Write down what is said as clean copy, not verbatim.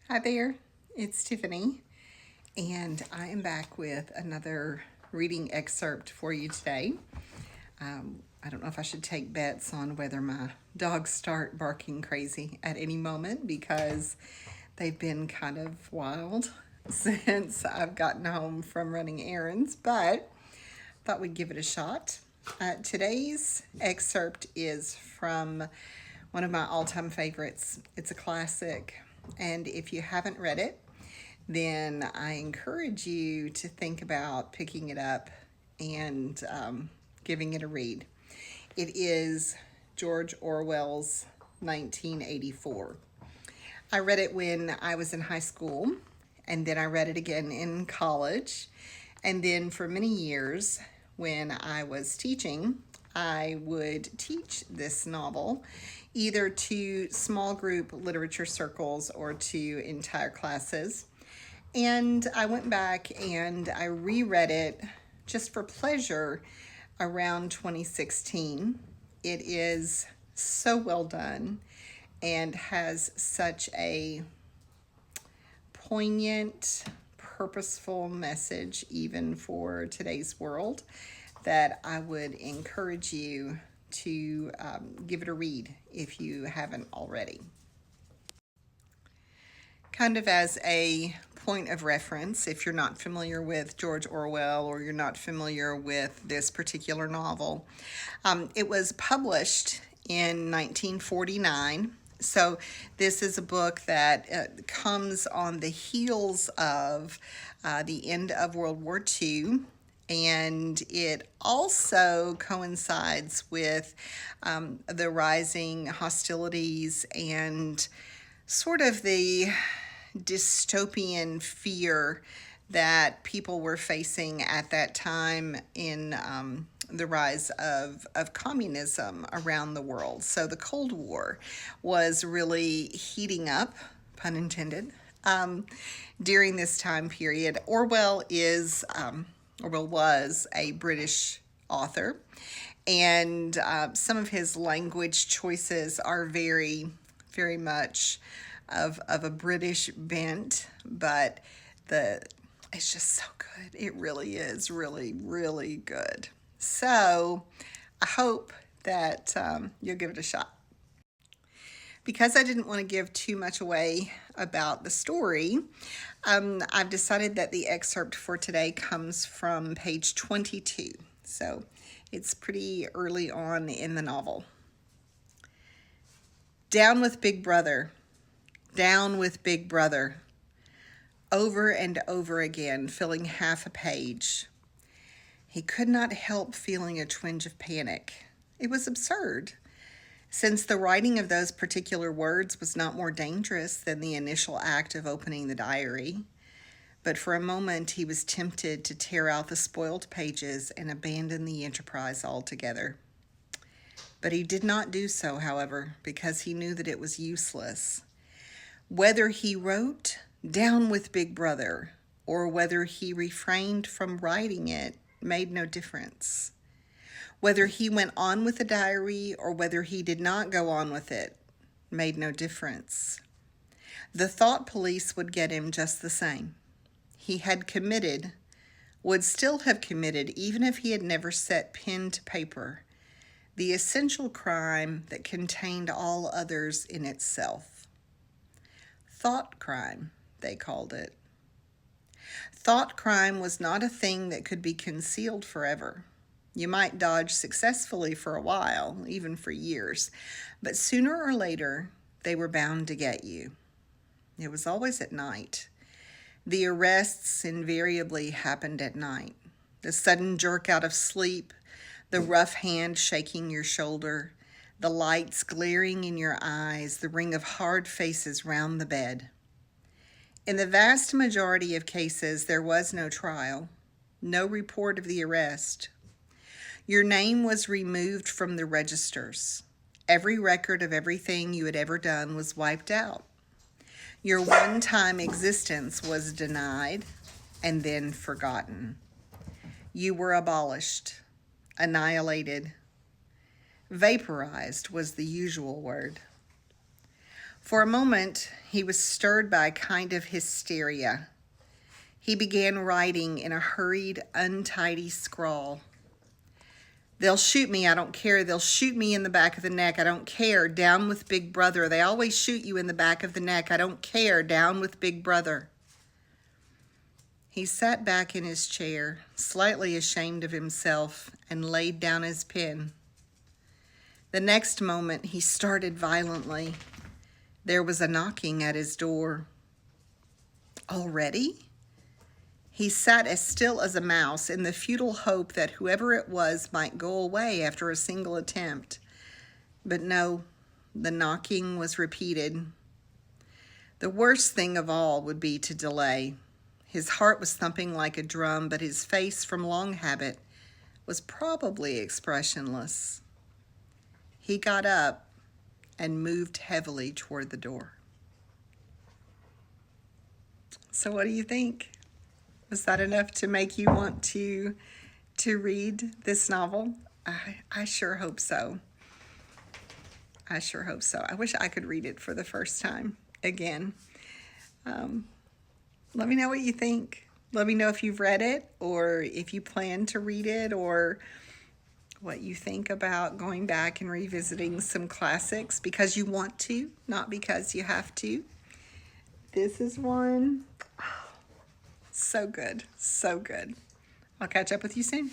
Hi there, it's Tiffany, and I am back with another reading excerpt for you today. I don't know if I should take bets on whether my dogs start barking crazy at any moment because they've been kind of wild since I've gotten home from running errands, but thought we'd give it a shot. Today's excerpt is from one of my all-time favorites. It's a classic, and if you haven't read it, then I encourage you to think about picking it up and giving it a read. It is George Orwell's 1984. I read it when I was in high school, and then I read it again in college, and then for many years when I was teaching, I would teach this novel either to small group literature circles or to entire classes. And I went back and I reread it just for pleasure around 2016. It is so well done and has such a poignant, purposeful message, even for today's world, that I would encourage you to give it a read if you haven't already. Kind of as a point of reference, if you're not familiar with George Orwell or you're not familiar with this particular novel, it was published in 1949. So this is a book that comes on the heels of the end of World War II. And it also coincides with the rising hostilities and sort of the dystopian fear that people were facing at that time in the rise of communism around the world. So the Cold War was really heating up, pun intended, during this time period. Orwell was a British author, and some of his language choices are very, very much of a British bent, but it's just so good. It really is really, really good. So I hope that you'll give it a shot. Because I didn't want to give too much away about the story, I've decided that the excerpt for today comes from page 22. So it's pretty early on in the novel. Down with Big Brother. Down with Big Brother. Over and over again, filling half a page. He could not help feeling a twinge of panic. It was absurd, since the writing of those particular words was not more dangerous than the initial act of opening the diary. But for a moment he was tempted to tear out the spoiled pages and abandon the enterprise altogether. But he did not do so, however, because he knew that it was useless. Whether he wrote Down with Big Brother or whether he refrained from writing it made no difference. Whether he went on with the diary or whether he did not go on with it made no difference. The thought police would get him just the same. He had committed, would still have committed even if he had never set pen to paper, the essential crime that contained all others in itself. Thought crime, they called it. Thought crime was not a thing that could be concealed forever. You might dodge successfully for a while, even for years, but sooner or later, they were bound to get you. It was always at night. The arrests invariably happened at night. The sudden jerk out of sleep, the rough hand shaking your shoulder, the lights glaring in your eyes, the ring of hard faces round the bed. In the vast majority of cases, there was no trial, no report of the arrest. Your name was removed from the registers. Every record of everything you had ever done was wiped out. Your one-time existence was denied and then forgotten. You were abolished, annihilated. Vaporized was the usual word. For a moment, he was stirred by a kind of hysteria. He began writing in a hurried, untidy scrawl. They'll shoot me, I don't care. They'll shoot me in the back of the neck, I don't care. Down with Big Brother. They always shoot you in the back of the neck, I don't care. Down with Big Brother. He sat back in his chair, slightly ashamed of himself, and laid down his pen. The next moment, he started violently. There was a knocking at his door. Already? He sat as still as a mouse in the futile hope that whoever it was might go away after a single attempt. But no, the knocking was repeated. The worst thing of all would be to delay. His heart was thumping like a drum, but his face, from long habit, was probably expressionless. He got up and moved heavily toward the door. So what do you think? Was that enough to make you want to read this novel? I sure hope so. I sure hope so. I wish I could read it for the first time again. Let me know what you think. Let me know if you've read it or if you plan to read it, or what you think about going back and revisiting some classics because you want to, not because you have to. This is one. So good, so good. I'll catch up with you soon.